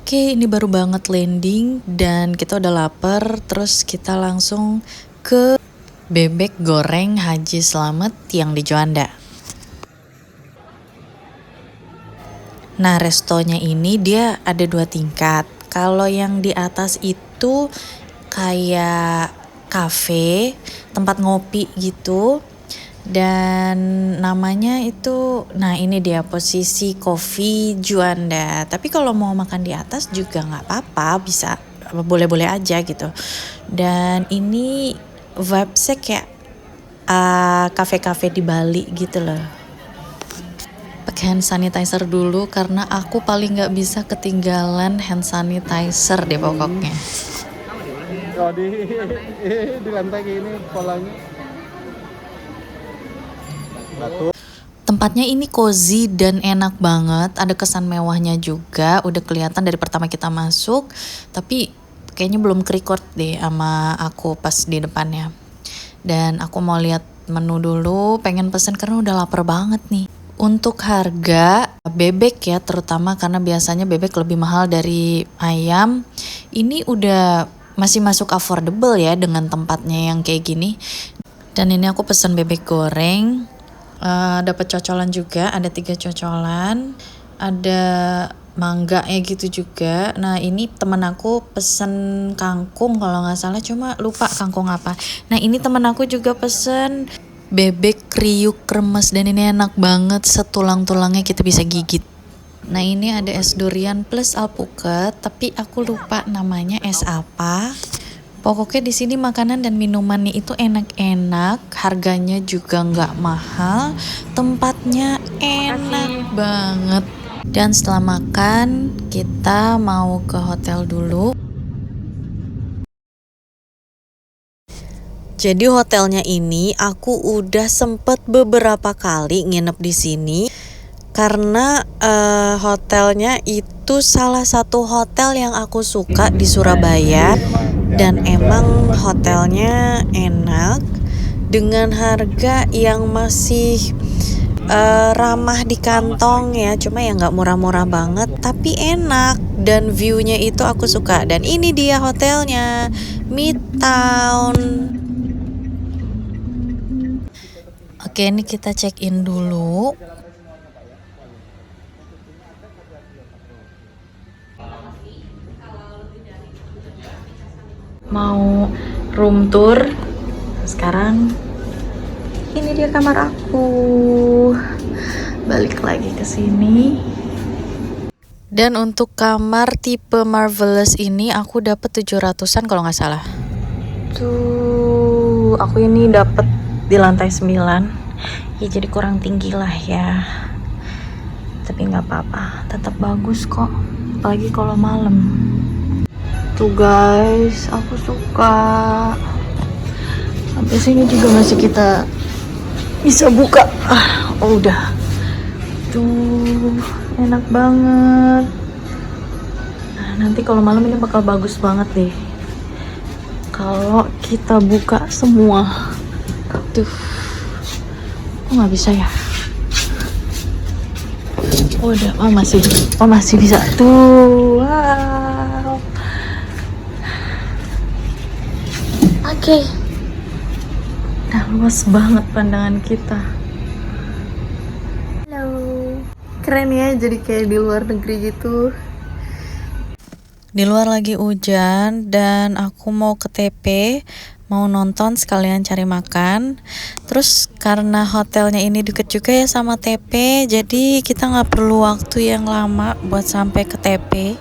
Oke, ini baru banget landing dan kita udah lapar, terus kita langsung ke bebek goreng Haji Slamet yang di Juanda. Nah, restonya ini dia ada 2 tingkat. Kalau yang di atas itu kayak cafe, tempat ngopi gitu. Dan namanya itu, nah ini dia Posisi Coffee Juanda. Tapi kalau mau makan di atas juga nggak apa-apa, bisa boleh-boleh aja gitu. Dan ini vibes-nya kayak kafe-kafe di Bali gitu loh. Pakai hand sanitizer dulu karena aku paling nggak bisa ketinggalan hand sanitizer deh pokoknya. Kalau di lantai gini polanya. Batu. Tempatnya ini cozy dan enak banget, ada kesan mewahnya juga, udah kelihatan dari pertama kita masuk, tapi kayaknya belum ke-record deh sama aku pas di depannya. Dan aku mau lihat menu dulu, pengen pesen karena udah lapar banget nih. Untuk harga bebek ya terutama karena biasanya bebek lebih mahal dari ayam, ini udah masih masuk affordable ya dengan tempatnya yang kayak gini. Dan ini aku pesen bebek goreng. Dapat cocolan juga, ada 3 cocolan, ada mangga ya gitu juga. Nah ini temen aku pesen kangkung kalau nggak salah, cuma lupa kangkung apa. Nah ini temen aku juga pesen bebek kriuk kremes dan ini enak banget, setulang-tulangnya kita bisa gigit. Nah ini ada es durian plus alpukat, tapi aku lupa namanya es apa. Pokoknya di sini makanan dan minumannya itu enak-enak, harganya juga nggak mahal, tempatnya enak banget. Dan setelah makan, kita mau ke hotel dulu. Jadi hotelnya ini aku udah sempet beberapa kali nginep di sini karena hotelnya itu salah satu hotel yang aku suka di Surabaya. Dan emang hotelnya enak dengan harga yang masih ramah di kantong ya, cuma ya nggak murah-murah banget tapi enak dan view-nya itu aku suka. Dan ini dia hotelnya, Midtown. Oke, ini kita check in dulu. Mau room tour. Sekarang ini dia kamar aku. Balik lagi ke sini. Dan untuk kamar tipe Marvelous ini aku dapat 700-an kalau nggak salah. Tuh, aku ini dapat di lantai 9. Ya jadi kurang tinggi lah ya. Tapi nggak apa-apa, tetap bagus kok. Apalagi kalau malam. Tuh guys, aku suka. Sampai sini juga masih kita bisa buka. Oh udah. Tuh, enak banget. Nah, nanti kalau malam ini bakal bagus banget deh. Kalau kita buka semua. Tuh. Kok nggak bisa ya? Oh udah, masih bisa. Tuh, wow. Oke. Nah, luas banget pandangan kita. Halo. Keren ya, jadi kayak di luar negeri gitu. Di luar lagi hujan dan aku mau ke TP, mau nonton sekalian cari makan. Terus karena hotelnya ini deket juga ya sama TP, jadi kita nggak perlu waktu yang lama buat sampai ke TP.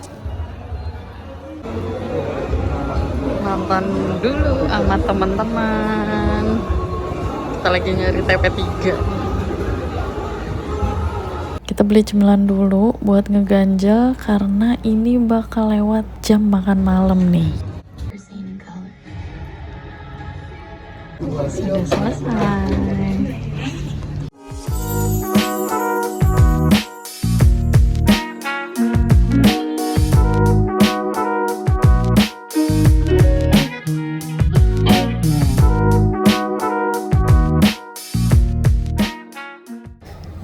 Nonton dulu sama teman-teman. Kita lagi nyari TP3. Kita beli cemilan dulu buat ngeganjel karena ini bakal lewat jam makan malam nih. Sudah selesai.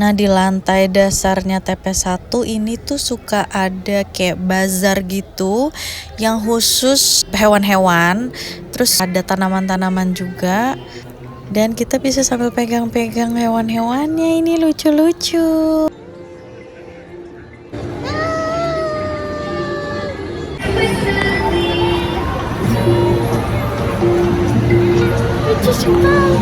Nah, di lantai dasarnya TP1 ini tuh suka ada kayak bazar gitu yang khusus hewan-hewan. Terus ada tanaman-tanaman juga. Dan kita bisa sambil pegang-pegang hewan-hewannya, ini lucu-lucu. Lucu sekali.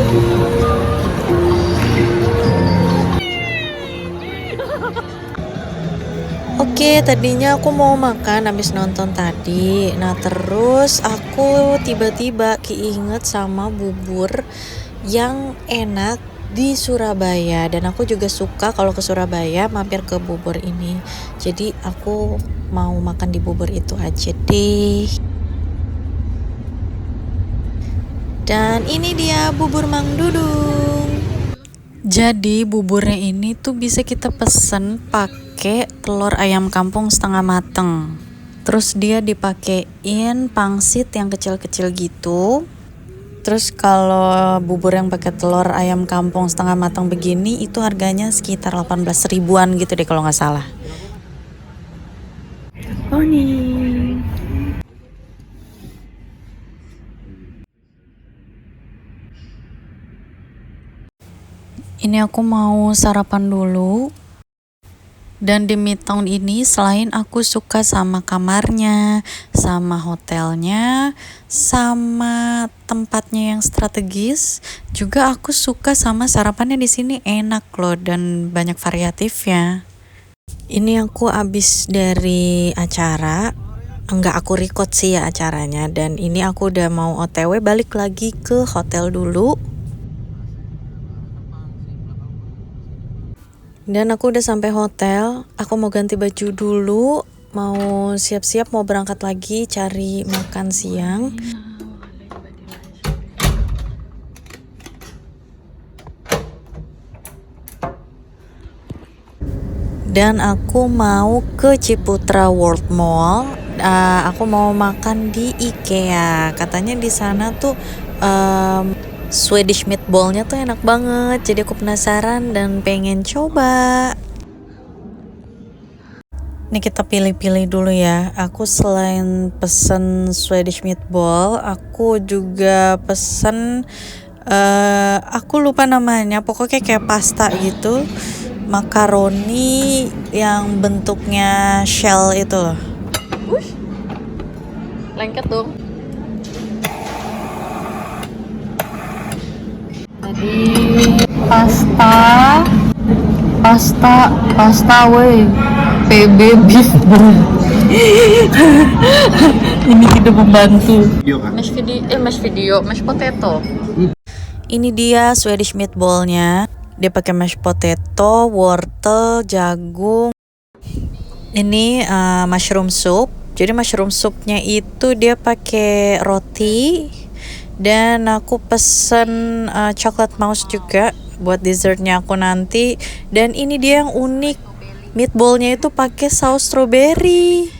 Oke, tadinya aku mau makan habis nonton tadi. Nah, terus aku tiba-tiba keinget sama bubur yang enak di Surabaya. Dan aku juga suka kalau ke Surabaya mampir ke bubur ini. Jadi aku mau makan di bubur itu aja deh. Dan ini dia bubur Mang Dudung. Jadi buburnya ini tuh bisa kita pesen pakai telur ayam kampung setengah mateng. Terus dia dipakein pangsit yang kecil-kecil gitu. Terus kalau bubur yang pakai telur ayam kampung setengah mateng begini itu harganya sekitar 18 ribuan gitu deh kalau nggak salah. Morning. Ini aku mau sarapan dulu. Dan di Midtown ini selain aku suka sama kamarnya, sama hotelnya, sama tempatnya yang strategis, juga aku suka sama sarapannya di sini enak loh dan banyak variatifnya. Ini aku abis dari acara, enggak aku record sih ya acaranya, dan ini aku udah mau OTW balik lagi ke hotel dulu. Dan aku udah sampai hotel, aku mau ganti baju dulu, mau siap-siap mau berangkat lagi cari makan siang. Dan aku mau ke Ciputra World Mall. Aku mau makan di IKEA. Katanya di sana tuh Swedish meatballnya tuh enak banget, jadi aku penasaran dan pengen coba. Nih kita pilih-pilih dulu ya. Aku selain pesen Swedish meatball, aku juga pesen aku lupa namanya, pokoknya kayak pasta gitu, makaroni yang bentuknya shell itu loh. Lengket dong. Tadi pasta weh, PB beef bro. Ini tidak membantu. Mash potato. Ini dia Swedish meatballnya. Dia pakai mash potato, wortel, jagung. Ini mushroom soup. Jadi mushroom soupnya itu dia pakai roti. Dan aku pesen coklat mouse juga buat dessertnya aku nanti. Dan ini dia yang unik, meatballnya itu pakai saus strawberry.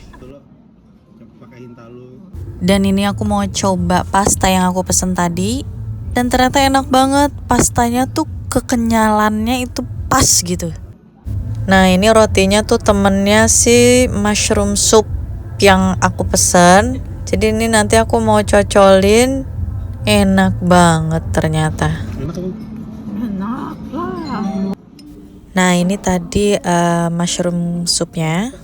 Dan ini aku mau coba pasta yang aku pesen tadi. Dan ternyata enak banget, pastanya tuh kekenyalannya itu pas gitu. Nah ini rotinya tuh temennya si mushroom soup yang aku pesen. Jadi ini nanti aku mau cocolin. Enak banget ternyata. Enak lah. Nah ini tadi mushroom soupnya.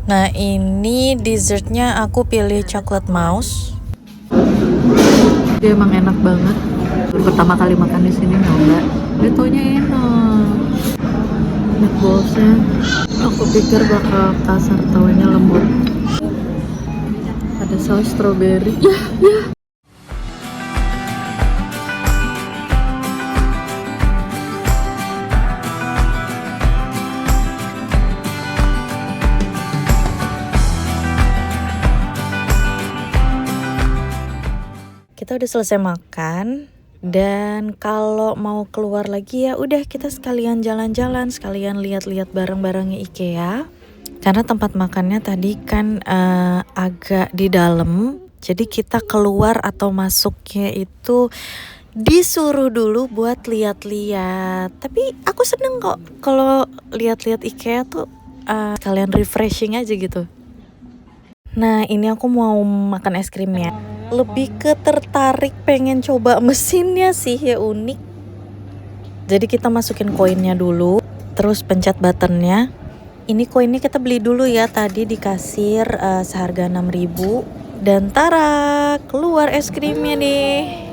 Nah ini dessertnya aku pilih coklat mouse. Dia emang enak banget. Pertama kali makan di sini nyoba. Dia taunya enak. Meatballsnya, aku pikir bakal kasar, taunya lembut. Ada saus strawberry. Ya. Kita udah selesai makan Dan kalau mau keluar lagi ya udah kita sekalian jalan-jalan, sekalian lihat-lihat barang-barangnya IKEA. Karena tempat makannya tadi kan agak di dalam, jadi kita keluar atau masuknya itu disuruh dulu buat lihat-lihat. Tapi aku seneng kok kalau lihat-lihat IKEA tuh kalian refreshing aja gitu. Nah ini aku mau makan es krimnya. Lebih ke tertarik pengen coba mesinnya sih, ya unik. Jadi kita masukin koinnya dulu, terus pencet buttonnya. Ini koinnya kita beli dulu ya tadi di kasir seharga 6.000. Dan tara, keluar es krimnya deh.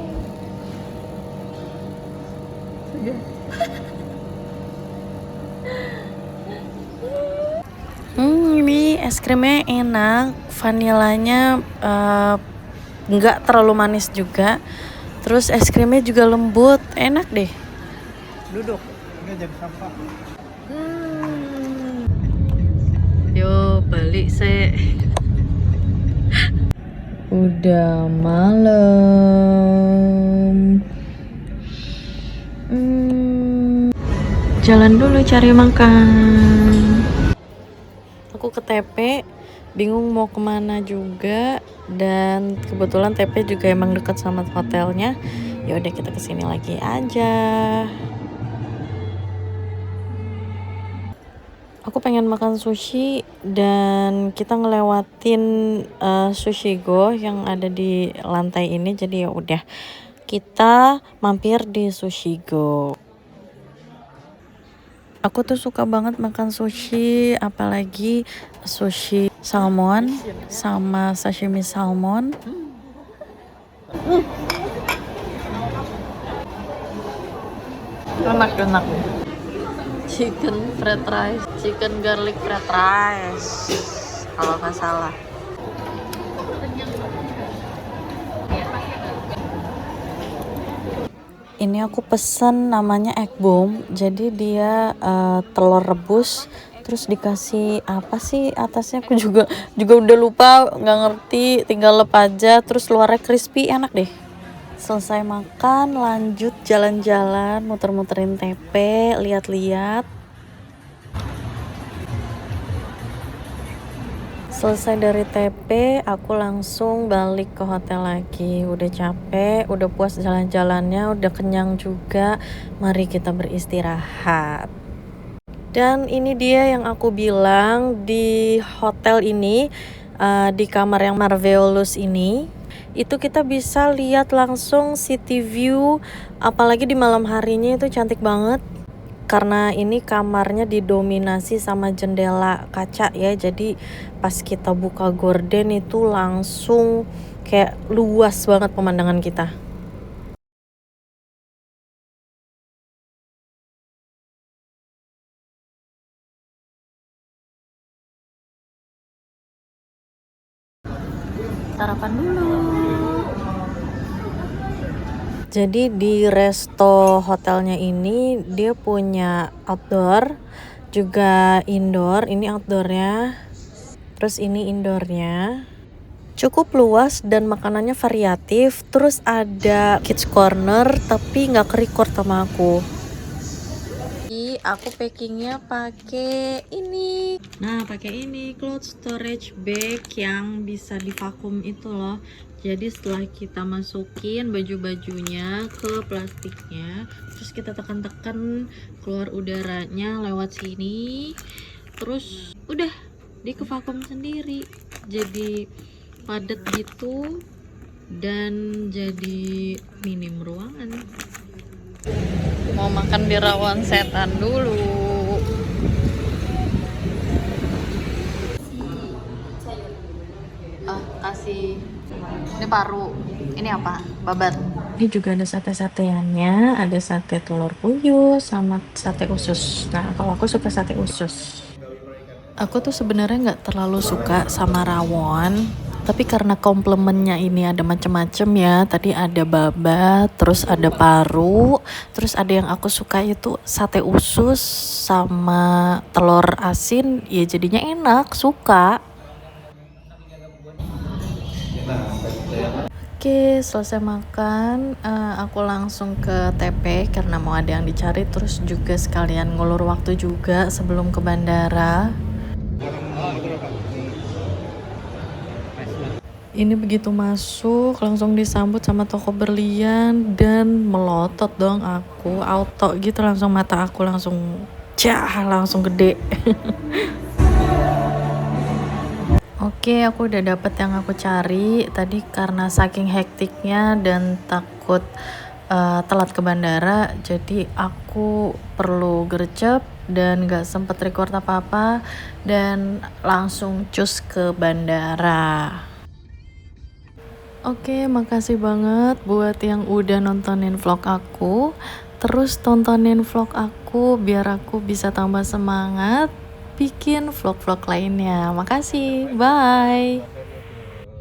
Ini es krimnya enak, vanilanya nggak terlalu manis juga. Terus es krimnya juga lembut, enak deh. Duduk. Ini jadi sampah. Yo balik sih. Udah malam. Jalan dulu cari makan. Aku ke TP, bingung mau kemana juga, dan kebetulan TP juga emang dekat sama hotelnya. Ya udah kita kesini lagi aja. Aku pengen makan sushi dan kita ngelewatin Sushi Go yang ada di lantai ini, jadi ya udah kita mampir di Sushi Go. Aku tuh suka banget makan sushi, apalagi sushi salmon sama sashimi salmon. Enak. Chicken fried rice, chicken garlic fried rice, kalau nggak salah. Ini aku pesen namanya egg bomb, jadi dia telur rebus, terus dikasih apa sih atasnya aku juga udah lupa, nggak ngerti, tinggal lep aja, terus luarnya crispy, enak deh. Selesai makan lanjut jalan-jalan, muter-muterin TP, lihat-lihat. Selesai dari TP, aku langsung balik ke hotel lagi. Udah capek, udah puas jalan-jalannya, udah kenyang juga. Mari kita beristirahat. Dan ini dia yang aku bilang di hotel ini, di kamar yang Marvelous ini, itu kita bisa lihat langsung city view, apalagi di malam harinya itu cantik banget. Karena ini kamarnya didominasi sama jendela kaca ya, jadi pas kita buka gorden itu langsung kayak luas banget pemandangan kita. Sarapan dulu. Jadi di resto hotelnya ini dia punya outdoor juga indoor. Ini outdoornya, terus ini indoornya. Cukup luas dan makanannya variatif. Terus ada kids corner tapi nggak ke-record sama aku. Aku packingnya pakai ini. Nah, pakai ini cloth storage bag yang bisa divakum itu loh. Jadi setelah kita masukin baju-bajunya ke plastiknya, terus kita tekan-tekan keluar udaranya lewat sini, terus udah dikevakum sendiri. Jadi padat gitu dan jadi minim ruangan. Mau makan di rawon setan dulu. Kasih ini paru. Ini apa? Babat. Ini juga ada sate-sateannya, ada sate telur puyuh sama sate usus. Nah, kalau aku suka sate usus. Aku tuh sebenarnya nggak terlalu suka sama rawon, tapi karena komplemennya ini ada macam-macam ya. Tadi ada babat, terus ada paru, terus ada yang aku suka itu sate usus sama telur asin, ya jadinya enak, suka. Oke, selesai makan, aku langsung ke TP karena mau ada yang dicari, terus juga sekalian ngulur waktu juga sebelum ke bandara. Ini begitu masuk langsung disambut sama toko berlian dan melotot dong aku, auto gitu langsung mata aku langsung langsung gede. Oke, aku udah dapet yang aku cari. Tadi karena saking hektiknya dan takut telat ke bandara, jadi aku perlu gercep dan gak sempet record apa-apa dan langsung cus ke bandara. Oke, makasih banget buat yang udah nontonin vlog aku. Terus tontonin vlog aku biar aku bisa tambah semangat bikin vlog-vlog lainnya. Makasih, bye.